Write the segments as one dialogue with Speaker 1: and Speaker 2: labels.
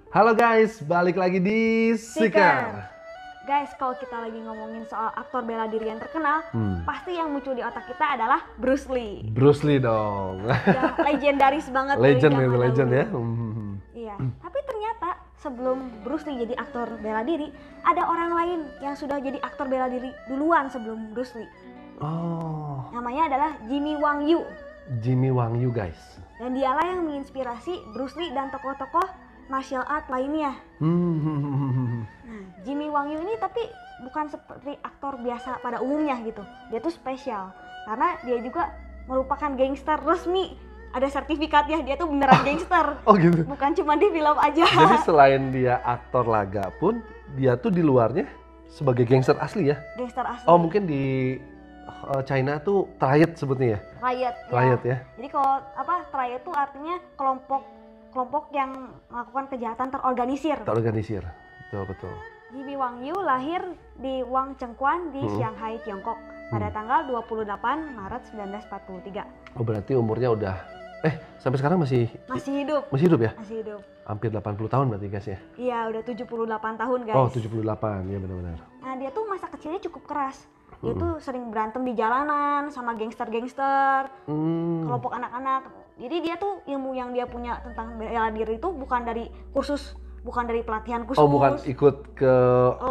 Speaker 1: Halo guys, balik lagi di Seeker.
Speaker 2: Guys, kalau kita lagi ngomongin soal aktor bela diri yang terkenal, pasti yang muncul di otak kita adalah Bruce Lee.
Speaker 1: Bruce Lee dong.
Speaker 2: Ya, legendaris banget.
Speaker 1: Legend
Speaker 2: dari
Speaker 1: itu
Speaker 2: zaman
Speaker 1: legend
Speaker 2: dahulu.
Speaker 1: ya.
Speaker 2: Iya, tapi ternyata sebelum Bruce Lee jadi aktor bela diri, ada orang lain yang sudah jadi aktor bela diri duluan sebelum Bruce Lee.
Speaker 1: Oh,
Speaker 2: Namanya adalah Jimmy Wang Yu.
Speaker 1: Jimmy Wang Yu guys.
Speaker 2: Dan dialah yang menginspirasi Bruce Lee dan tokoh-tokoh martial art lainnya. Nah, Jimmy Wang Yu ini tapi bukan seperti aktor biasa pada umumnya gitu. Dia tuh spesial karena dia juga merupakan gangster resmi. Ada sertifikatnya, dia tuh beneran gangster.
Speaker 1: Oh gitu.
Speaker 2: Bukan cuma di film aja.
Speaker 1: Jadi selain dia aktor laga pun, dia tuh di luarnya sebagai gangster asli ya.
Speaker 2: Gangster asli.
Speaker 1: Oh mungkin di China tuh riot sebutnya ya.
Speaker 2: Riot.
Speaker 1: Riot ya.
Speaker 2: Jadi kalau riot tuh artinya kelompok yang melakukan kejahatan terorganisir.
Speaker 1: Terorganisir. Betul.
Speaker 2: Jimmy Wang Yu lahir di Wang Chengquan di Shanghai, Tiongkok pada tanggal 28 Maret 1943.
Speaker 1: Oh berarti umurnya udah sampai sekarang masih
Speaker 2: hidup.
Speaker 1: Masih hidup ya?
Speaker 2: Masih hidup.
Speaker 1: Hampir 80 tahun berarti guys ya?
Speaker 2: Iya, udah 78 tahun guys.
Speaker 1: Oh 78, ya benar-benar.
Speaker 2: Nah dia tuh masa kecilnya cukup keras. Dia tuh sering berantem di jalanan sama gangster-gangster, kelompok anak-anak. Jadi dia tuh ilmu yang dia punya tentang bela diri itu bukan dari pelatihan khusus.
Speaker 1: Oh bukan ikut ke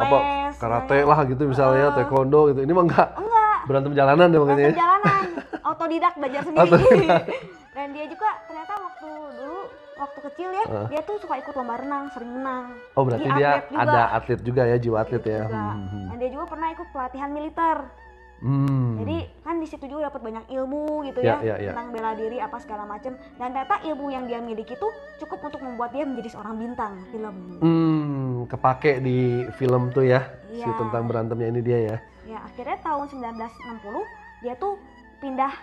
Speaker 2: les,
Speaker 1: karate lah gitu misalnya, taekwondo gitu. Ini mah enggak. Berantem jalanan deh makanya.
Speaker 2: Berantem jalanan, autodidak belajar sendiri. Dan dia juga ternyata waktu kecil ya, dia tuh suka ikut lomba renang, sering menang.
Speaker 1: Oh berarti dia ada atlet juga ya, jiwa atlet ya.
Speaker 2: Dan dia juga pernah ikut pelatihan militer. Jadi kan di situ juga dapat banyak ilmu gitu ya, tentang bela diri apa segala macam. Dan ternyata ilmu yang dia miliki tuh cukup untuk membuat dia menjadi seorang bintang film.
Speaker 1: Kepake di film tuh ya,
Speaker 2: si
Speaker 1: tentang berantemnya ini dia ya.
Speaker 2: Ya akhirnya tahun 1960 dia tuh pindah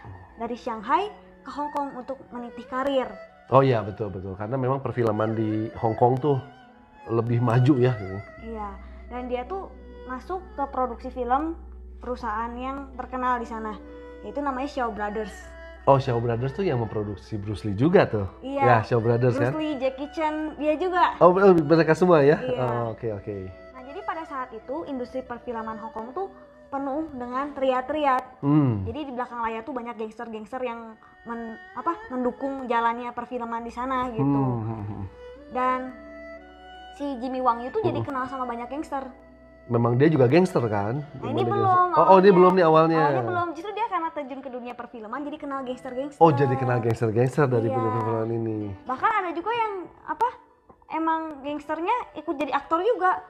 Speaker 2: dari Shanghai ke Hong Kong untuk meniti karir.
Speaker 1: Oh iya betul karena memang perfilman di Hong Kong tuh lebih maju ya.
Speaker 2: Iya, dan dia tuh masuk ke produksi film perusahaan yang terkenal di sana, yaitu namanya Shaw Brothers.
Speaker 1: Oh Shaw Brothers tuh yang memproduksi Bruce Lee juga tuh.
Speaker 2: Iya.
Speaker 1: Ya Shaw Brothers
Speaker 2: Bruce
Speaker 1: kan.
Speaker 2: Lee, Jackie Chan, dia juga.
Speaker 1: Oh mereka semua ya.
Speaker 2: Iya.
Speaker 1: Oh, oke.
Speaker 2: Nah jadi pada saat itu industri perfilman Hong Kong tuh penuh dengan triad. Jadi di belakang layar tuh banyak gangster-gangster yang mendukung jalannya perfilman di sana gitu. Dan si Jimmy Wang Yu tuh jadi kenal sama banyak gangster.
Speaker 1: Memang dia juga gangster kan?
Speaker 2: Nah ini belum.
Speaker 1: Oh dia belum nih awalnya.
Speaker 2: Awalnya belum. Justru dia karena terjun ke dunia perfilman jadi kenal gangster-gangster.
Speaker 1: Oh jadi kenal gangster-gangster dari perfilman ini.
Speaker 2: Bahkan ada juga yang emang gangsternya ikut jadi aktor juga.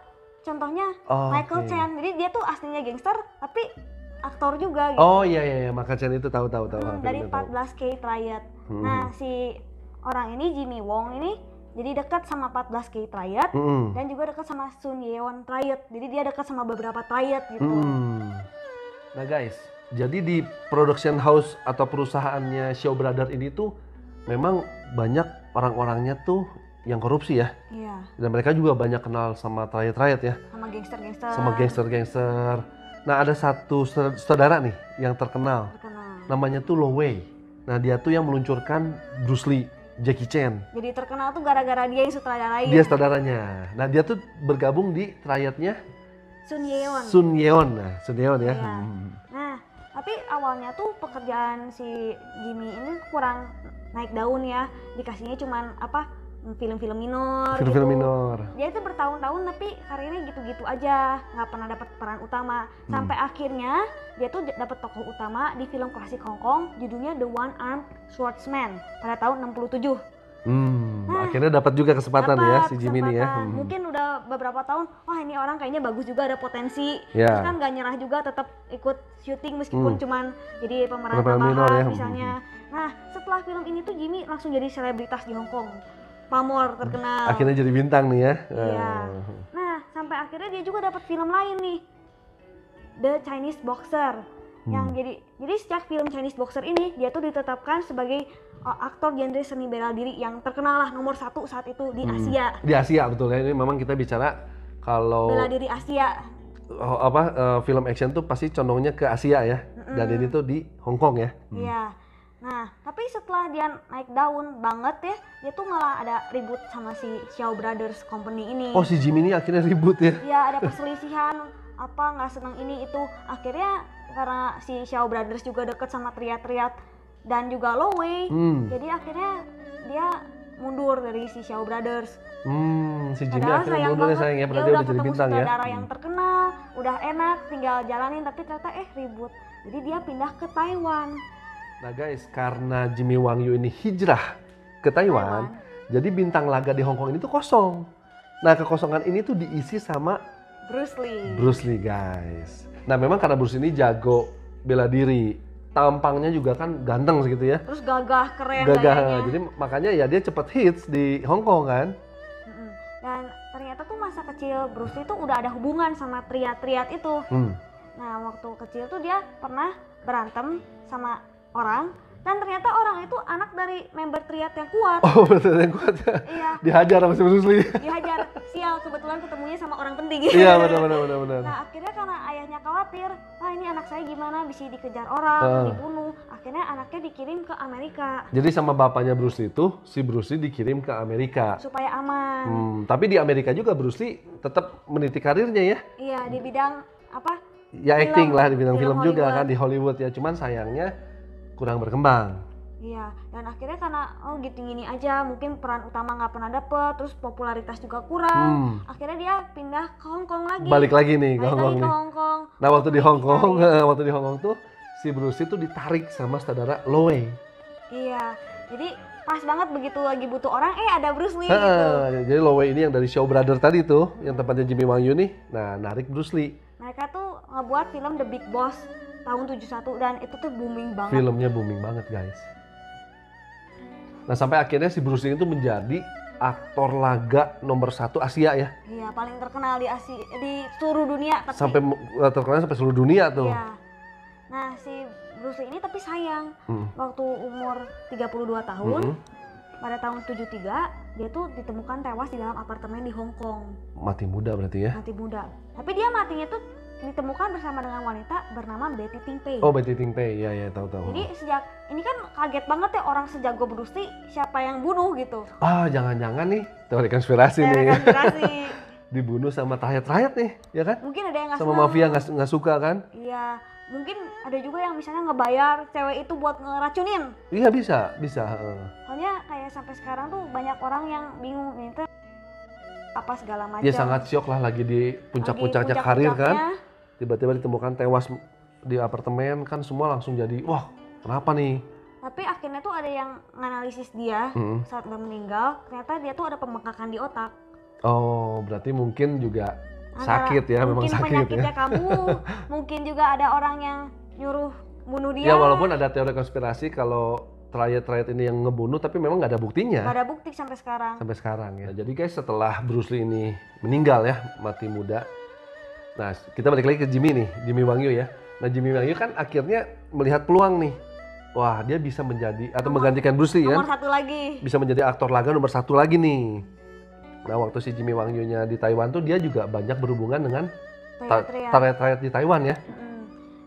Speaker 2: Contohnya Michael Chan. Jadi dia tuh aslinya gangster tapi aktor juga gitu.
Speaker 1: Oh iya Michael Chan itu tahu.
Speaker 2: Dari 14K Riot. Nah si orang ini Jimmy Wong ini jadi dekat sama 14K Riot dan juga dekat sama Sun Yeon Riot. Jadi dia dekat sama beberapa Riot gitu.
Speaker 1: Nah guys, jadi di production house atau perusahaannya Shaw Brothers ini tuh memang banyak orang-orangnya tuh yang korupsi ya.
Speaker 2: Iya.
Speaker 1: Dan mereka juga banyak kenal sama Riot ya.
Speaker 2: Sama
Speaker 1: gangster-gangster. Nah ada satu saudara nih yang terkenal. Namanya tuh Lo Wei. Nah dia tuh yang meluncurkan Bruce Lee, Jackie Chan.
Speaker 2: Jadi terkenal tuh gara-gara dia yang sutradarain.
Speaker 1: Dia sutradaranya. Nah dia tuh bergabung di Riotnya
Speaker 2: Sun Yeon.
Speaker 1: Sun Yeon ya.
Speaker 2: Iya. Nah tapi awalnya tuh pekerjaan si Jimmy ini kurang naik daun ya. Dikasihnya cuman film-film minor.
Speaker 1: Film-film
Speaker 2: gitu.
Speaker 1: minor.
Speaker 2: Dia itu bertahun-tahun tapi karirnya gitu-gitu aja, nggak pernah dapat peran utama. Sampai akhirnya dia tuh dapat tokoh utama di film klasik Hong Kong, judulnya The One-Armed Swordsman pada tahun 67.
Speaker 1: Akhirnya dapat juga kesempatan ya si Jimmy ini ya.
Speaker 2: Mungkin udah beberapa tahun, wah ini orang kayaknya bagus juga, ada potensi.
Speaker 1: Yeah.
Speaker 2: Terus kan nggak nyerah juga, tetap ikut syuting meskipun cuman jadi pemeran
Speaker 1: minor
Speaker 2: tambahan
Speaker 1: ya.
Speaker 2: misalnya. Nah setelah film ini tuh Jimmy langsung jadi selebritas di Hong Kong. Pamor terkenal.
Speaker 1: Akhirnya jadi bintang nih ya.
Speaker 2: Iya. Nah, sampai akhirnya dia juga dapat film lain nih. The Chinese Boxer. Yang jadi sejak film Chinese Boxer ini dia tuh ditetapkan sebagai aktor genre seni bela diri yang terkenal lah nomor 1 saat itu di Asia.
Speaker 1: Di Asia betul ya. Ini memang kita bicara kalau
Speaker 2: bela diri Asia.
Speaker 1: Film action tuh pasti condongnya ke Asia ya. Dan ini tuh di Hong Kong ya.
Speaker 2: Iya. Nah, tapi setelah dia naik daun banget ya, dia tuh malah ada ribut sama si Shaw Brothers Company ini.
Speaker 1: Oh, si Jimmy ini akhirnya ribut ya?
Speaker 2: Iya, ada perselisihan, apa nggak seneng ini itu. Akhirnya karena si Shaw Brothers juga deket sama Triad dan juga Lowe, jadi akhirnya dia mundur dari si Shaw Brothers.
Speaker 1: Si Jimmy
Speaker 2: Padahal
Speaker 1: akhirnya
Speaker 2: sayang
Speaker 1: mundur ya
Speaker 2: banget,
Speaker 1: sayang ya,
Speaker 2: dia
Speaker 1: padahal dia
Speaker 2: udah
Speaker 1: udah jadi
Speaker 2: ketemu
Speaker 1: bintang ya.
Speaker 2: sutradara yang terkenal, udah enak tinggal jalanin, tapi ternyata ribut. Jadi dia pindah ke Taiwan.
Speaker 1: Nah guys, karena Jimmy Wang Yu ini hijrah ke Taiwan, jadi bintang laga di Hong Kong ini tuh kosong. Nah kekosongan ini tuh diisi sama Bruce Lee guys. Nah memang karena Bruce Lee ini jago bela diri, tampangnya juga kan ganteng segitu ya.
Speaker 2: Terus gagah, keren
Speaker 1: Gagah,
Speaker 2: gayanya.
Speaker 1: jadi makanya ya dia cepet hits di Hong Kong kan.
Speaker 2: Dan ternyata tuh masa kecil Bruce Lee tuh udah ada hubungan sama Triad itu. Nah waktu kecil tuh dia pernah berantem sama orang, dan ternyata orang itu anak dari member Triad yang kuat.
Speaker 1: Oh betul, yang kuat ya.
Speaker 2: Iya.
Speaker 1: Dihajar sama si Bruce Lee.
Speaker 2: Dihajar, sial kebetulan ketemunya sama orang penting.
Speaker 1: Iya benar.
Speaker 2: Nah akhirnya karena ayahnya khawatir, ini anak saya gimana bisa dikejar orang, dibunuh. Akhirnya anaknya dikirim ke Amerika.
Speaker 1: Jadi sama bapaknya Bruce Lee itu, si Bruce Lee dikirim ke Amerika.
Speaker 2: Supaya aman.
Speaker 1: Tapi di Amerika juga Bruce Lee tetap meniti karirnya ya.
Speaker 2: Iya, di bidang apa?
Speaker 1: Ya
Speaker 2: Film,
Speaker 1: acting lah, di bidang film juga
Speaker 2: Hollywood.
Speaker 1: kan di Hollywood ya. Cuman sayangnya kurang berkembang.
Speaker 2: Iya, dan akhirnya karena gini aja, mungkin peran utama nggak pernah dapet, terus popularitas juga kurang. Akhirnya dia pindah ke Hong Kong lagi.
Speaker 1: Balik lagi nih ke Hong Kong nih.
Speaker 2: Hong Kong.
Speaker 1: Nah waktu di Hong Kong, tuh si Bruce Lee tuh ditarik sama sutradara Lowe.
Speaker 2: Iya, jadi pas banget begitu lagi butuh orang, ada Bruce Lee gitu.
Speaker 1: Jadi Lowe ini yang dari Shaw Brothers tadi tuh, yang tempatnya Jimmy Wang Yu nih, nah narik Bruce Lee.
Speaker 2: Mereka tuh ngebuat film The Big Boss tahun 71 dan itu tuh booming banget.
Speaker 1: Filmnya booming banget guys. Nah sampai akhirnya si Bruce Lee itu menjadi aktor laga nomor 1 Asia ya.
Speaker 2: Iya, paling terkenal di Asia, di seluruh dunia. Tapi,
Speaker 1: sampai terkenal sampai seluruh dunia tuh.
Speaker 2: Iya. Nah si Bruce Lee ini tapi sayang, waktu umur 32 tahun, pada tahun 73 dia tuh ditemukan tewas di dalam apartemen di Hong Kong.
Speaker 1: Mati muda berarti ya?
Speaker 2: Mati muda. Tapi dia matinya tuh ditemukan bersama dengan wanita bernama Betty Ting Pei.
Speaker 1: Oh Betty Ting Pei, ya tahu.
Speaker 2: Jadi sejak ini kan kaget banget ya, orang sejago Bruce Lee siapa yang bunuh gitu.
Speaker 1: Jangan-jangan nih teori konspirasi nih.
Speaker 2: Konspirasi.
Speaker 1: Dibunuh sama rakyat nih, ya kan?
Speaker 2: Mungkin ada yang nggak
Speaker 1: sama
Speaker 2: senang.
Speaker 1: mafia nggak suka kan?
Speaker 2: Iya, mungkin ada juga yang misalnya ngebayar cewek itu buat ngeracunin.
Speaker 1: Iya bisa.
Speaker 2: Soalnya kayak sampai sekarang tuh banyak orang yang bingung ini tuh apa segala macam.
Speaker 1: Dia sangat syok lah, lagi di puncak-puncaknya karir kan. Tiba-tiba ditemukan tewas di apartemen kan, semua langsung jadi wah kenapa nih?
Speaker 2: Tapi akhirnya tuh ada yang menganalisis dia saat dia meninggal, ternyata dia tuh ada pembengkakan di otak.
Speaker 1: Oh berarti mungkin juga sakit ya, memang sakit ya.
Speaker 2: Mungkin penyakitnya kamu, mungkin juga ada orang yang nyuruh bunuh dia.
Speaker 1: Ya walaupun ada teori konspirasi kalau Triad ini yang ngebunuh, tapi memang nggak ada buktinya.
Speaker 2: Nggak ada bukti sampai sekarang.
Speaker 1: Sampai sekarang ya. Jadi guys, setelah Bruce Lee ini meninggal ya, mati muda. Nah kita balik lagi ke Jimmy nih, Jimmy Wang Yu ya. Nah Jimmy Wang Yu kan akhirnya melihat peluang nih. Wah dia bisa menjadi atau menggantikan Bruce Lee kan.
Speaker 2: Nomor 1 lagi.
Speaker 1: Bisa menjadi aktor laga nomor 1 lagi nih. Nah waktu si Jimmy Wang Yu-nya di Taiwan tuh dia juga banyak berhubungan dengan Triad di Taiwan ya.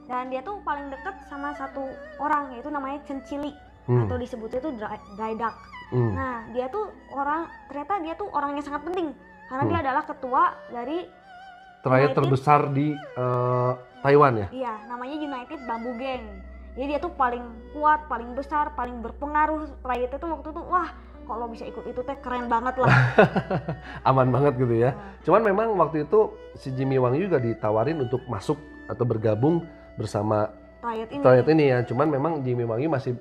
Speaker 2: Dan dia tuh paling deket sama satu orang, yaitu namanya Chen Chili. Atau disebutnya tuh Dry Duck. Nah dia tuh ternyata dia tuh orang yang sangat penting. Karena dia adalah ketua dari
Speaker 1: Triad terbesar di Taiwan ya?
Speaker 2: Iya, namanya United Bamboo Gang. Jadi dia tuh paling kuat, paling besar, paling berpengaruh. Triad itu waktu itu, wah kalau bisa ikut itu teh keren banget lah.
Speaker 1: Aman banget gitu ya. Cuman memang waktu itu si Jimmy Wang Yu juga ditawarin untuk masuk atau bergabung bersama Triad ini ya. Cuman memang Jimmy Wang Yu masih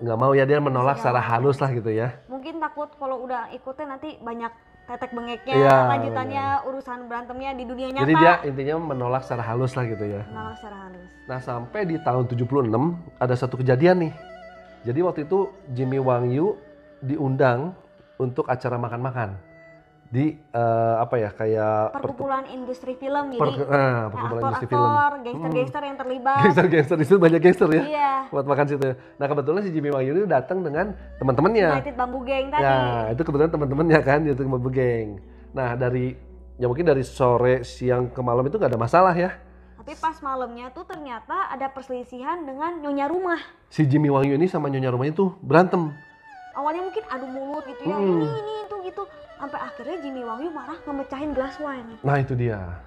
Speaker 1: nggak mau ya, dia menolak secara halus lah gitu ya.
Speaker 2: Mungkin takut kalau udah ikutnya nanti banyak tetek bengeknya, lanjutannya urusan berantemnya di dunia nyata.
Speaker 1: Jadi dia intinya menolak secara halus lah gitu ya.
Speaker 2: Menolak secara halus.
Speaker 1: Nah sampai di tahun 76 ada satu kejadian nih. Jadi waktu itu Jimmy Wang Yu diundang untuk acara makan-makan di kayak
Speaker 2: perkumpulan industri film. Jadi
Speaker 1: perkumpulan industri film.
Speaker 2: Gangster-gangster yang terlibat.
Speaker 1: Gangster di situ banyak gangster ya.
Speaker 2: Iya.
Speaker 1: Buat makan situ. Nah kebetulan si Jimmy Wang Yu datang dengan teman-temannya.
Speaker 2: United Bamboo Gang tadi.
Speaker 1: Ya itu kebetulan teman-temannya kan, United Bamboo Gang. Nah mungkin dari sore siang ke malam itu nggak ada masalah ya.
Speaker 2: Tapi pas malamnya tuh ternyata ada perselisihan dengan nyonya rumah.
Speaker 1: Si Jimmy Wang Yu ini sama nyonya rumahnya tuh berantem.
Speaker 2: Awalnya mungkin adu mulut gitu ya, ini itu gitu. Sampai akhirnya Jimmy Wang Yu marah ngemecahin gelas wine.
Speaker 1: Nah itu dia.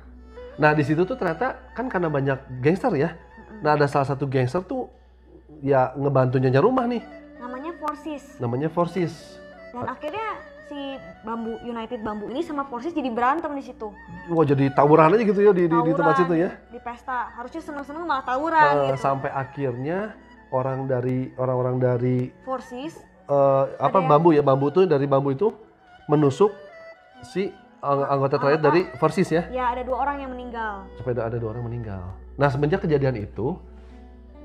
Speaker 1: Nah di situ tuh ternyata kan karena banyak gangster ya. Nah ada salah satu gangster tuh ya ngebantu nyonya rumah nih.
Speaker 2: Namanya Forces. Dan akhirnya si United Bamboo ini sama Forces jadi berantem di situ.
Speaker 1: Wah jadi tawuran aja gitu ya di tempat situ ya.
Speaker 2: Di pesta. Harusnya seneng-seneng malah tawuran gitu.
Speaker 1: Sampai akhirnya orang-orang dari
Speaker 2: Forces
Speaker 1: bambu itu menusuk si anggota terakhir dari Forces ya.
Speaker 2: Ya ada 2 orang yang meninggal.
Speaker 1: Sampai ada 2 orang meninggal. Nah semenjak kejadian itu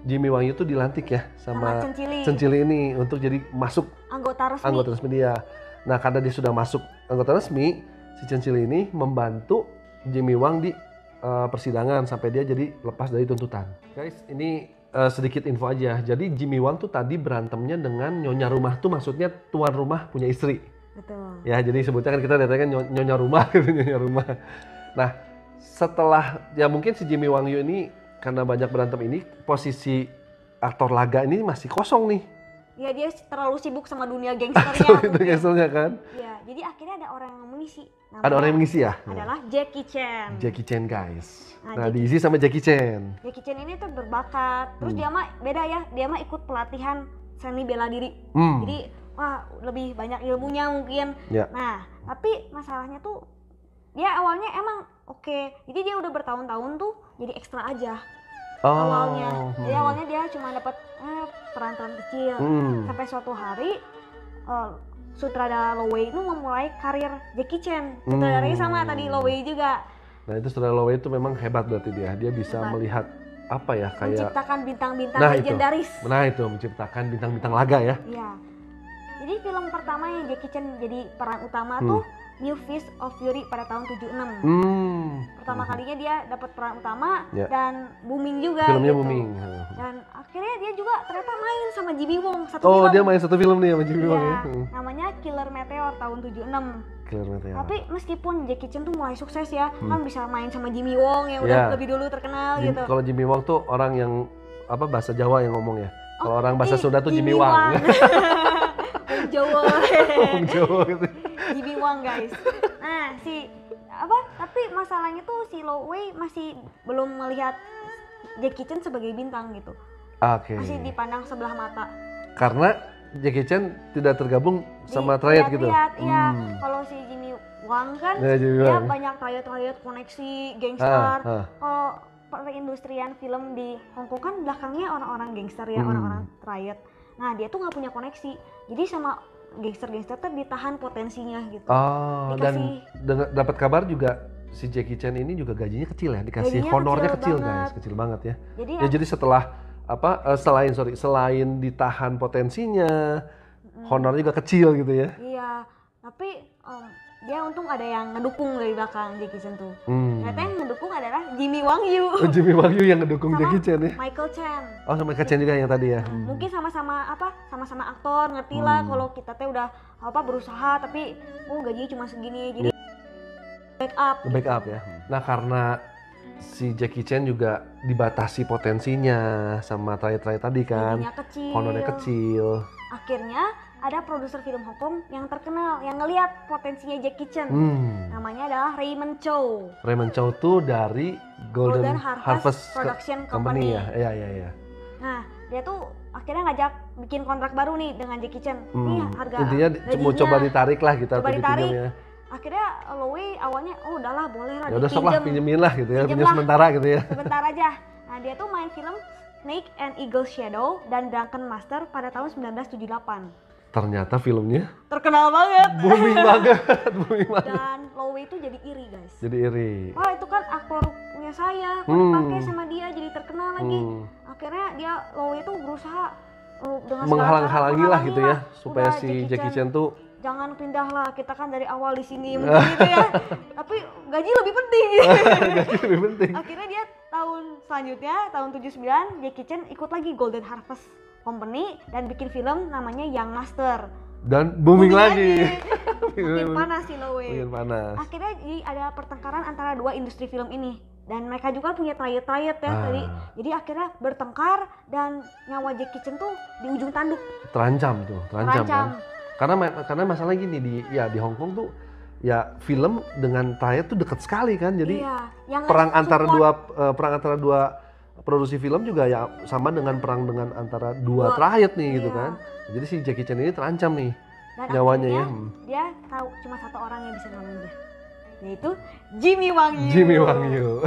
Speaker 1: Jimmy Wang Yu tuh dilantik ya sama Cencili ini untuk jadi masuk
Speaker 2: anggota resmi
Speaker 1: dia. Nah karena dia sudah masuk anggota resmi, si Cencili ini membantu Jimmy Wang di persidangan sampai dia jadi lepas dari tuntutan. Guys, ini sedikit info aja. Jadi Jimmy Wang tuh tadi berantemnya dengan nyonya rumah tuh maksudnya tuan rumah punya istri.
Speaker 2: Betul.
Speaker 1: Ya jadi sebutnya kan kita datangkan nyonya rumah gitu, nyonya rumah. Nah setelah ya mungkin si Jimmy Wang Yu ini karena banyak berantem ini, posisi aktor laga ini masih kosong nih.
Speaker 2: Ya dia terlalu sibuk sama dunia gangsternya.
Speaker 1: Itu gangsternya kan?
Speaker 2: Ya, jadi akhirnya ada orang yang mengisi.
Speaker 1: Ada orang yang mengisi ya?
Speaker 2: Adalah Jackie Chan.
Speaker 1: Jackie Chan guys. Nah diisi sama Jackie Chan.
Speaker 2: Jackie Chan ini tuh berbakat. Terus dia mah beda ya, dia mah ikut pelatihan seni bela diri. Jadi wah lebih banyak ilmunya mungkin.
Speaker 1: Ya.
Speaker 2: Nah, tapi masalahnya tuh dia awalnya emang oke. Jadi dia udah bertahun-tahun tuh jadi ekstra aja. Awalnya. Jadi awalnya dia cuma dapat peran-peran kecil. Sampai suatu hari sutradara Lo Wei itu memulai karir Jackie Chan. Sutradaranya sama tadi Lo Wei juga.
Speaker 1: Nah itu sutradara Lo Wei itu memang hebat berarti dia. Dia bisa melihat apa ya kayak
Speaker 2: menciptakan bintang-bintang legendaris.
Speaker 1: Itu menciptakan bintang-bintang laga ya.
Speaker 2: Iya. Jadi film pertama yang Jackie Chan jadi peran utama tuh New Fist of Fury pada tahun 76. Pertama kalinya dia dapat peran utama dan booming juga.
Speaker 1: Filmnya
Speaker 2: gitu.
Speaker 1: booming.
Speaker 2: Dan akhirnya dia juga ternyata main sama Jimmy Wong satu
Speaker 1: film.
Speaker 2: Dia
Speaker 1: main satu film nih sama Jimmy Wong ya.
Speaker 2: Namanya Killer Meteor tahun 76.
Speaker 1: Killer Meteor.
Speaker 2: Tapi meskipun Jackie Chan tuh mulai sukses ya, kan bisa main sama Jimmy Wong yang udah lebih dulu terkenal gitu.
Speaker 1: Kalau Jimmy Wong tuh orang yang bahasa Jawa yang ngomong ya. Kalau orang bahasa Sunda tuh Jimmy Wang.
Speaker 2: Jawa.
Speaker 1: Jawa gitu.
Speaker 2: Jimmy Wang guys. Nah tapi masalahnya tuh si Lo Wei masih belum melihat Jackie Chan sebagai bintang gitu. Masih dipandang sebelah mata.
Speaker 1: Karena Jackie Chan tidak tergabung sama triad gitu.
Speaker 2: Iya. Kalau si Jimmy Wang kan dia banyak triad koneksi gangster. Kalau perindustrian film di Hong Kong kan belakangnya orang-orang gangster ya, orang-orang triad. Nah dia tuh nggak punya koneksi. Jadi sama gangster-gangster tuh ditahan potensinya gitu.
Speaker 1: Dan dapat kabar juga si Jackie Chan ini juga gajinya kecil ya, dikasih honornya kecil guys, kecil banget ya. Jadi setelah selain ditahan potensinya, honornya juga kecil gitu ya.
Speaker 2: Iya, tapi dia untung ada yang ngedukung dari belakang Jackie Chan tuh. Ternyata yang ngedukung adalah Jimmy Wang Yu.
Speaker 1: Jimmy Wang Yu yang ngedukung Jackie Chan ya.
Speaker 2: Michael Chan.
Speaker 1: Sama Michael Chan juga yang tadi ya.
Speaker 2: Mungkin sama-sama aktor, ngerti lah kalau kita teh udah berusaha tapi gajinya cuma segini. Jadi
Speaker 1: backup ya. Nah karena si Jackie Chan juga dibatasi potensinya sama triad tadi kan. Honornya kecil.
Speaker 2: Akhirnya ada produser film Hong Kong yang terkenal yang ngelihat potensinya Jackie Chan. Namanya adalah Raymond Chow.
Speaker 1: Raymond Chow tuh dari Golden Harvest Production Company ya. Iya.
Speaker 2: Nah, dia tuh akhirnya ngajak bikin kontrak baru nih dengan Jackie Chan. Nih harga
Speaker 1: intinya mau coba ditarik lah gitu atau dipinjam ya.
Speaker 2: Akhirnya Lo Wei awalnya udahlah boleh lah
Speaker 1: ya udah sok lah pinjemin lah gitu ya, pinjam sementara gitu ya.
Speaker 2: Sebentar aja. Nah, dia tuh main film Snake and Eagle Shadow dan Drunken Master pada tahun 1978.
Speaker 1: Ternyata filmnya
Speaker 2: terkenal banget.
Speaker 1: Booming banget.
Speaker 2: Dan Lo Wei itu jadi iri guys.
Speaker 1: Jadi iri.
Speaker 2: Wah itu kan aktornya saya, kok dipakai sama dia jadi terkenal lagi. Akhirnya Lo Wei itu berusaha dengan
Speaker 1: menghalang-halangi lah gitu ya, supaya si Jackie Chan tuh
Speaker 2: jangan pindah lah, kita kan dari awal di sini mungkin gitu ya. Tapi gaji lebih penting.
Speaker 1: Gaji lebih penting.
Speaker 2: Akhirnya dia tahun selanjutnya, tahun 79, Jackie Chan ikut lagi Golden Harvest Company dan bikin film namanya Young Master.
Speaker 1: Dan booming lagi.
Speaker 2: Makin panas sih Lo Wei.
Speaker 1: Makin panas.
Speaker 2: Akhirnya jadi ada pertengkaran antara dua industri film ini. Dan mereka juga punya triad ya tadi. Jadi akhirnya bertengkar dan nyawa Jackie Chan tuh di ujung tanduk.
Speaker 1: Terancam kan. Karena masalah gini di Hong Kong tuh ya film dengan triad tuh dekat sekali kan. Jadi perang antara dua produksi film juga ya sama dengan perang dengan antara dua triad nih gitu kan. Jadi si Jackie Chan ini terancam nih
Speaker 2: dan
Speaker 1: nyawanya ya.
Speaker 2: Dia tahu cuma satu orang yang bisa nolong dia. Yaitu Jimmy Wang Yu.
Speaker 1: Jimmy Wang Yu.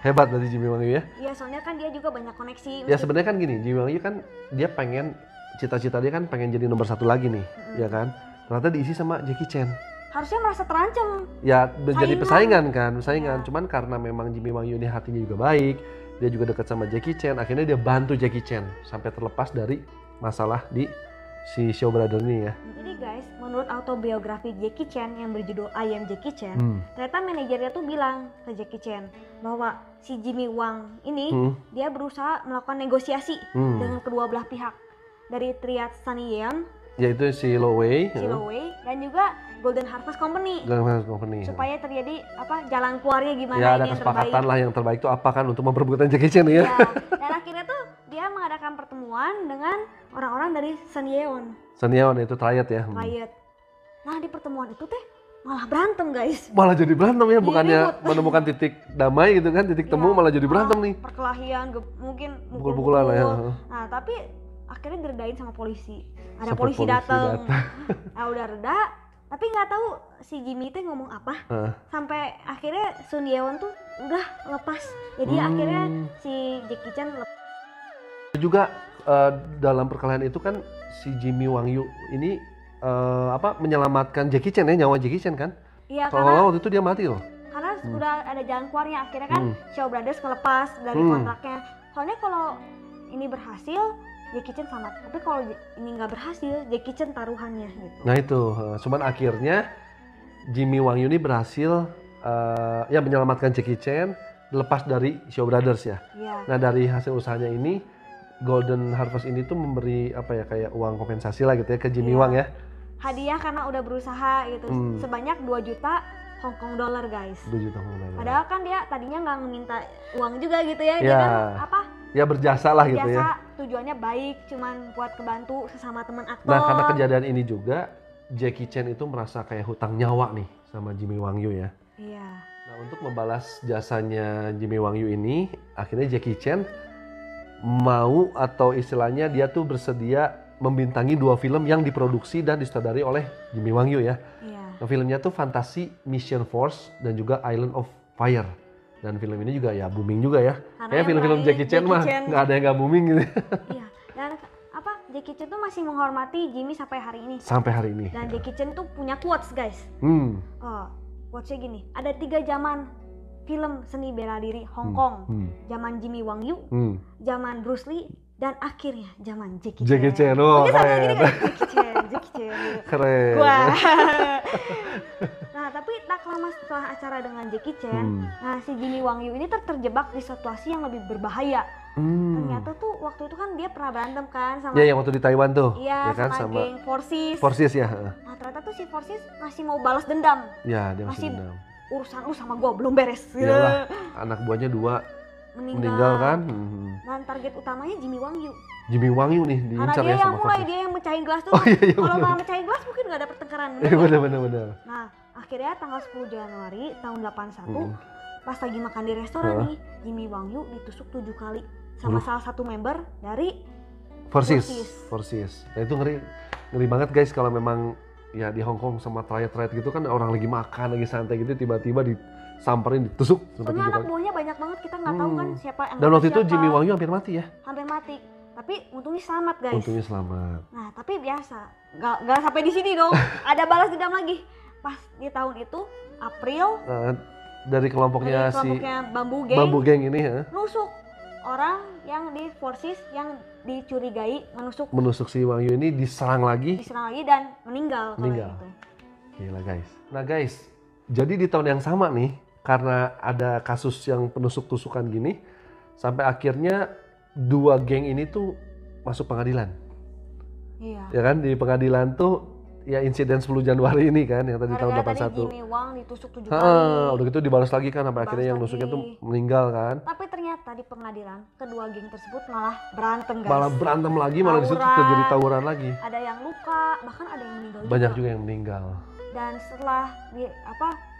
Speaker 1: Hebat berarti Jimmy Wang Yu ya.
Speaker 2: Iya, soalnya kan dia juga banyak koneksi.
Speaker 1: Ya sebenarnya kan gini, Jimmy Wang Yu kan dia pengen cita-cita dia kan pengen jadi nomor 1 lagi nih, ya kan? Ternyata diisi sama Jackie Chan.
Speaker 2: Harusnya merasa terancam.
Speaker 1: Ya menjadi pesaingan. Cuman karena memang Jimmy Wang Yu ini hatinya juga baik, dia juga dekat sama Jackie Chan, akhirnya dia bantu Jackie Chan sampai terlepas dari masalah di si Shaw Brother ini ya.
Speaker 2: Jadi guys, menurut autobiografi Jackie Chan yang berjudul I Am Jackie Chan, ternyata manajernya tuh bilang ke Jackie Chan bahwa si Jimmy Wang ini dia berusaha melakukan negosiasi dengan kedua belah pihak dari triad Sunny Yeon,
Speaker 1: yaitu si Lo Wei,
Speaker 2: dan juga Golden Harvest Company. Supaya terjadi jalan keluarnya gimana
Speaker 1: ya, ada kesepakatan lah yang terbaik itu apa kan untuk memperebutkan Jackie Chan ya.
Speaker 2: Dan akhirnya tuh dia mengadakan pertemuan dengan orang-orang dari Sun Yeon.
Speaker 1: Sun Yeon itu triad ya.
Speaker 2: Triad. Nah di pertemuan itu teh malah berantem guys.
Speaker 1: Malah jadi berantem ya, bukannya menemukan titik damai gitu kan, titik temu malah jadi berantem nih.
Speaker 2: Perkelahian, mungkin
Speaker 1: pukul-pukulan lah ya.
Speaker 2: Nah tapi akhirnya diredain sama polisi. Ada polisi datang. Nah udah reda, tapi nggak tahu si Jimmy teh ngomong apa. Sampai akhirnya Sun Yeon tuh udah lepas. Jadi akhirnya si Jackie Chan lepas.
Speaker 1: Juga dalam perkelahian itu kan si Jimmy Wang Yu ini menyelamatkan Jackie Chan ya, nyawa Jackie Chan kan?
Speaker 2: Iya,
Speaker 1: karena waktu itu dia mati loh.
Speaker 2: Karena udah ada jalan keluarnya, akhirnya kan Shaw Brothers kelepas dari kontraknya. Soalnya kalau ini berhasil Jackie Chan selamat, tapi kalau ini nggak berhasil Jackie Chan taruhannya gitu.
Speaker 1: Nah itu, cuman akhirnya Jimmy Wang Yu ini berhasil menyelamatkan Jackie Chan lepas dari Shaw Brothers ya. Nah dari hasil usahanya ini Golden Harvest ini tuh memberi kayak uang kompensasi lah gitu ya ke Jimmy Wang ya.
Speaker 2: Hadiah karena udah berusaha gitu, sebanyak 2 juta Hong Kong dollar guys.
Speaker 1: 2 juta Hong Kong dollar.
Speaker 2: Padahal kan dia tadinya nggak minta uang juga gitu ya, dia kan
Speaker 1: ya berjasa lah gitu ya.
Speaker 2: Tujuannya baik, cuman buat kebantu sesama teman aktor.
Speaker 1: Nah karena kejadian ini juga Jackie Chan itu merasa kayak hutang nyawa nih sama Jimmy Wang Yu ya.
Speaker 2: Iya.
Speaker 1: Nah untuk membalas jasanya Jimmy Wang Yu ini, akhirnya Jackie Chan mau atau istilahnya dia tuh bersedia membintangi 2 film yang diproduksi dan disutradari oleh Jimmy Wang Yu ya. Nah, filmnya tuh Fantasy Mission Force dan juga Island of Fire. Dan film ini juga ya booming juga ya. Kayak film-film Jackie Chan mah nggak ada yang nggak booming gitu.
Speaker 2: Iya. Dan Jackie Chan tuh masih menghormati Jimmy sampai hari ini. Dan Jackie Chan tuh punya quotes guys. Quotesnya gini, ada 3 zaman film seni bela diri Hong Kong. Zaman Jimmy Wang Yu, zaman Bruce Lee, dan akhirnya zaman Jackie Chan.
Speaker 1: Oh,
Speaker 2: keren. Jackie Chan.
Speaker 1: Keren.
Speaker 2: Wah. Nah, tapi tak lama setelah acara dengan Jackie Chan, nah si Jimmy Wang Yu ini terjebak di situasi yang lebih berbahaya. Ternyata tuh waktu itu kan dia pernah berantem kan sama
Speaker 1: yang waktu di Taiwan tuh.
Speaker 2: Iya, kan, sama geng Forces.
Speaker 1: Forces ya.
Speaker 2: Nah, ternyata tuh si Forces masih mau balas dendam.
Speaker 1: Ya, dia masih dendam.
Speaker 2: Urusan lu sama gue belum beres.
Speaker 1: Iyalah, anak buahnya 2 meninggal kan.
Speaker 2: Dan target utamanya Jimmy Wang Yu.
Speaker 1: Jimmy Wang Yu nih diincar ya sama Forces.
Speaker 2: Dia yang mecahin gelas tuh. Kalau nggak mecahin gelas mungkin nggak ada pertengkaran.
Speaker 1: Bener.
Speaker 2: Nah, akhirnya tanggal 10 Januari tahun 81 pas lagi makan di restoran nih, Jimmy Wang Yu ditusuk 7 kali sama salah satu member dari
Speaker 1: Forces. Nah itu ngeri banget guys kalau memang ya di Hong Kong sama triad gitu kan orang lagi makan, lagi santai gitu tiba-tiba disamperin, ditusuk.
Speaker 2: Soalnya anak buahnya banyak banget, kita nggak tahu kan siapa yang.
Speaker 1: Dan waktu itu Jimmy Wang Yu hampir mati ya?
Speaker 2: Hampir mati, tapi untungnya selamat guys.
Speaker 1: Untungnya selamat.
Speaker 2: Nah tapi biasa, nggak sampai di sini dong. Ada balas dendam lagi. Pas di tahun itu April.
Speaker 1: Dari kelompoknya Bambu Gang ini ya.
Speaker 2: Nusuk orang yang di Forces yang dicurigai
Speaker 1: menusuk si Wang Yu ini diserang lagi
Speaker 2: dan meninggal. Itu.
Speaker 1: Gila guys. Nah guys, jadi di tahun yang sama nih karena ada kasus yang penusuk-tusukan gini sampai akhirnya 2 geng ini tuh masuk pengadilan.
Speaker 2: Iya.
Speaker 1: Ya kan di pengadilan tuh ya insiden 10 Januari ini kan yang tadi tahun 81.
Speaker 2: Tadi Jimmy Wang ditusuk 7 kali.
Speaker 1: Udah gitu dibalas lagi kan sampai akhirnya yang nusuknya tuh meninggal kan.
Speaker 2: Tapi ternyata di pengadilan kedua geng tersebut malah berantem guys.
Speaker 1: Malah berantem lagi, malah di situ terjadi tawuran lagi.
Speaker 2: Ada yang luka, bahkan ada yang meninggal juga.
Speaker 1: Banyak juga yang meninggal.
Speaker 2: Dan setelah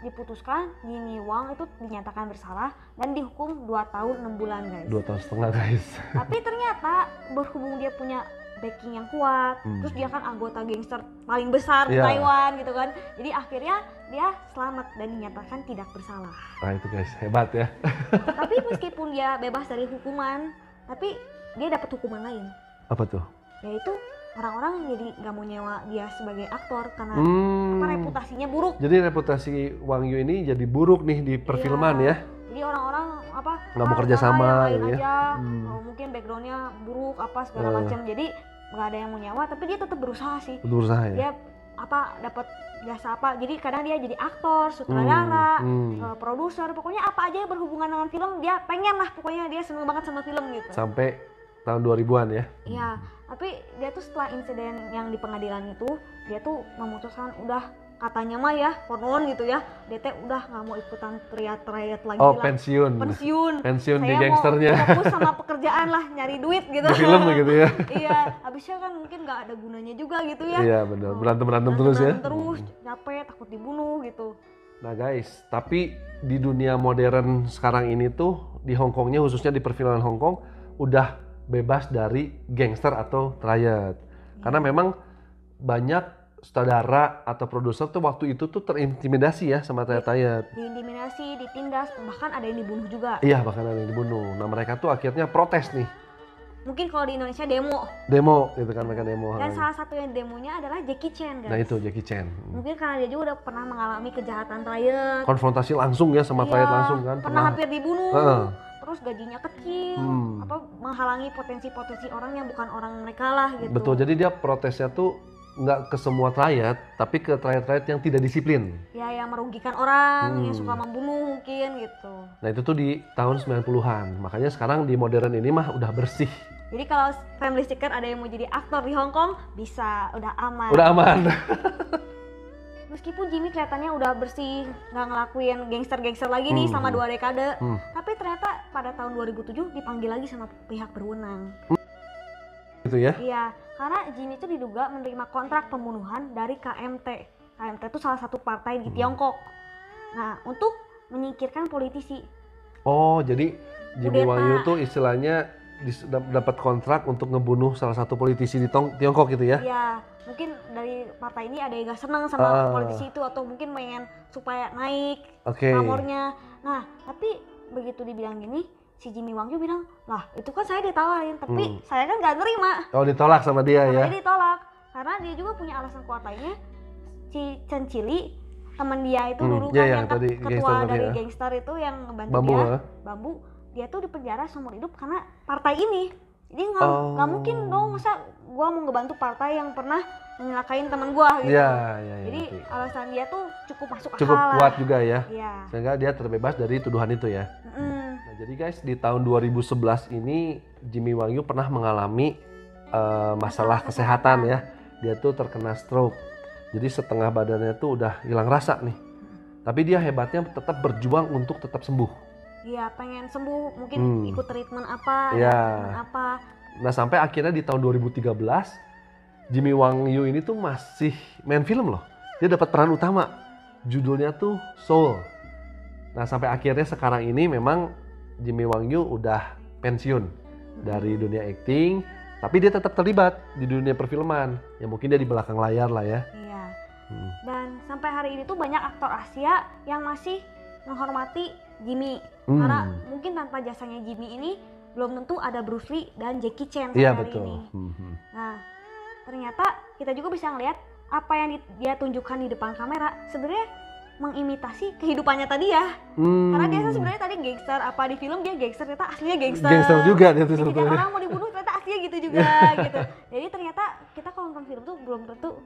Speaker 2: diputuskan, Jimmy Wang itu dinyatakan bersalah dan dihukum 2 tahun 6 bulan guys.
Speaker 1: 2 tahun setengah guys.
Speaker 2: Tapi ternyata berhubung dia punya backing yang kuat, terus dia kan anggota gangster paling besar di Taiwan gitu kan. Jadi akhirnya dia selamat dan dinyatakan tidak bersalah.
Speaker 1: Nah itu guys, hebat ya.
Speaker 2: Tapi meskipun dia bebas dari hukuman, tapi dia dapat hukuman lain.
Speaker 1: Apa tuh?
Speaker 2: Yaitu orang-orang jadi nggak mau nyewa dia sebagai aktor karena reputasinya buruk.
Speaker 1: Jadi reputasi Wang Yu ini jadi buruk nih di perfilman ya.
Speaker 2: Jadi orang-orang
Speaker 1: nggak mau kerja sama
Speaker 2: gitu
Speaker 1: ya.
Speaker 2: Mungkin backgroundnya buruk segala macam. Jadi nggak ada yang mau nyewa, tapi dia tetap berusaha sih.
Speaker 1: Berusaha ya.
Speaker 2: Dia dapat jasa jadi kadang dia jadi aktor, sutradara, produser, pokoknya apa aja yang berhubungan dengan film dia pengen lah, pokoknya dia seneng banget sama film gitu.
Speaker 1: Sampai tahun 2000-an ya.
Speaker 2: Iya, tapi dia tuh setelah insiden yang di pengadilan itu, dia tuh memutuskan udah katanya mah ya, konon gitu ya, dia teh udah nggak mau ikutan triad lagi lah. Pensiun di gangsternya. Saya mau fokus sama pekerjaan lah, nyari duit gitu.
Speaker 1: Di film gitu ya.
Speaker 2: Iya, habisnya kan mungkin nggak ada gunanya juga gitu ya.
Speaker 1: Iya benar, berantem terus ya.
Speaker 2: Terus capek, takut dibunuh gitu.
Speaker 1: Nah guys, tapi di dunia modern sekarang ini tuh di Hong Kongnya khususnya di perfilman Hong Kong udah bebas dari gangster atau triad. Karena memang banyak sutradara atau produser tuh waktu itu tuh terintimidasi ya sama triad.
Speaker 2: Diintimidasi, ditindas, bahkan ada yang dibunuh juga.
Speaker 1: Iya, bahkan ada yang dibunuh. Nah mereka tuh akhirnya protes nih.
Speaker 2: Mungkin kalau di Indonesia demo
Speaker 1: gitu kan, mereka demo.
Speaker 2: Dan salah satu yang demonya adalah Jackie Chan guys.
Speaker 1: Nah itu Jackie Chan.
Speaker 2: Mungkin karena dia juga udah pernah mengalami kejahatan triad.
Speaker 1: Konfrontasi langsung ya sama triad langsung kan.
Speaker 2: Pernah hampir dibunuh. Terus gajinya kecil, menghalangi potensi-potensi orang yang bukan orang mereka lah gitu.
Speaker 1: Betul, jadi dia protesnya tuh nggak ke semua triad, tapi ke triad-triad yang tidak disiplin.
Speaker 2: Ya, yang merugikan orang, yang suka membunuh mungkin gitu.
Speaker 1: Nah itu tuh di tahun 90-an, makanya sekarang di modern ini mah udah bersih.
Speaker 2: Jadi kalau family sticker ada yang mau jadi aktor di Hong Kong, bisa, udah aman.
Speaker 1: Udah aman.
Speaker 2: Meskipun Jimmy kelihatannya udah bersih, nggak ngelakuin gangster-gangster lagi nih selama 2 dekade, tapi ternyata pada tahun 2007 dipanggil lagi sama pihak berwenang.
Speaker 1: Gitu ya?
Speaker 2: Iya, karena Jimmy itu diduga menerima kontrak pembunuhan dari KMT. KMT itu salah satu partai di Tiongkok. Nah, untuk menyingkirkan politisi.
Speaker 1: Oh, jadi Jimmy Wang Yu tuh istilahnya dapat kontrak untuk ngebunuh salah satu politisi di Tiongkok gitu ya?
Speaker 2: Iya, mungkin dari partai ini ada yang gak senang sama politisi itu atau mungkin pengen supaya naik pamornya. Nah, tapi begitu dibilang gini, si Jimmy Wang Yu bilang, lah itu kan saya ditawarin, tapi saya kan gak nerima. Oh,
Speaker 1: ditolak sama dia ya?
Speaker 2: Dia ditolak, karena dia juga punya alasan kuat lainnya. Si Chen Chili, teman dia itu dulu kan yang ketua dari gangster itu yang ngebantu Bambu, dia tuh dipenjara seumur hidup karena partai ini. Jadi nggak mungkin dong, masa gua mau ngebantu partai yang pernah menyelakain teman gua gitu. Jadi alasan dia tuh cukup masuk akal.
Speaker 1: Cukup kuat juga ya.
Speaker 2: Iya.
Speaker 1: Sehingga dia terbebas dari tuduhan itu ya. Nah, jadi guys, di tahun 2011 ini Jimmy Wang Yu pernah mengalami masalah kesehatan ya. Dia tuh terkena stroke. Jadi setengah badannya tuh udah hilang rasa nih. Tapi dia hebatnya tetap berjuang untuk tetap sembuh.
Speaker 2: Iya, pengen sembuh, mungkin ikut treatment apa, apa.
Speaker 1: Nah, sampai akhirnya di tahun 2013 Jimmy Wang Yu ini tuh masih main film loh. Dia dapat peran utama. Judulnya tuh Soul. Nah, sampai akhirnya sekarang ini memang Jimmy Wang Yu udah pensiun dari dunia acting, tapi dia tetap terlibat di dunia perfilman. Ya mungkin dia di belakang layar lah ya.
Speaker 2: Iya. Dan sampai hari ini tuh banyak aktor Asia yang masih menghormati Jimmy. Karena mungkin tanpa jasanya Jimmy ini belum tentu ada Bruce Lee dan Jackie Chan
Speaker 1: hari
Speaker 2: betul. Ini. Nah, ternyata kita juga bisa ngelihat apa yang dia tunjukkan di depan kamera sebenarnya mengimitasi kehidupannya tadi ya. Karena dia sebenarnya tadi gangster, apa di film dia gangster, ternyata aslinya gangster.
Speaker 1: Gangster juga dia tuh
Speaker 2: sebetulnya. Orang mau dibunuh ternyata aslinya gitu juga gitu. Jadi ternyata kita kalau nonton film tuh belum tentu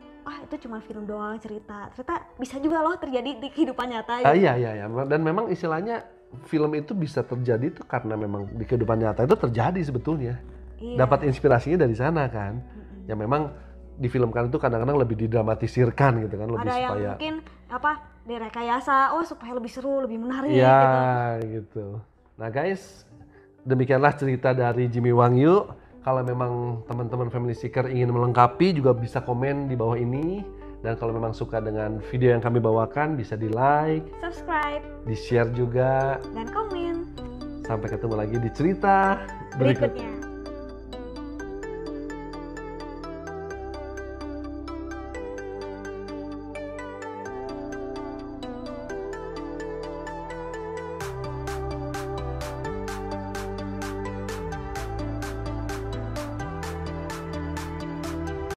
Speaker 2: itu cuma film doang cerita. Ternyata bisa juga loh terjadi di kehidupan nyata gitu.
Speaker 1: Iya. Dan memang istilahnya film itu bisa terjadi tuh karena memang di kehidupan nyata itu terjadi sebetulnya. Dapat inspirasinya dari sana kan. Ya memang difilmkan itu kadang-kadang lebih didramatisirkan gitu kan, lebih
Speaker 2: ada
Speaker 1: supaya
Speaker 2: yang mungkin direkayasa, supaya lebih seru, lebih menarik
Speaker 1: ya gitu. Nah guys, demikianlah cerita dari Jimmy Wang Yu. Kalau memang teman-teman Family Seeker ingin melengkapi juga bisa komen di bawah ini. Dan kalau memang suka dengan video yang kami bawakan bisa di like,
Speaker 2: subscribe,
Speaker 1: di share juga,
Speaker 2: dan komen.
Speaker 1: Sampai ketemu lagi di cerita berikutnya.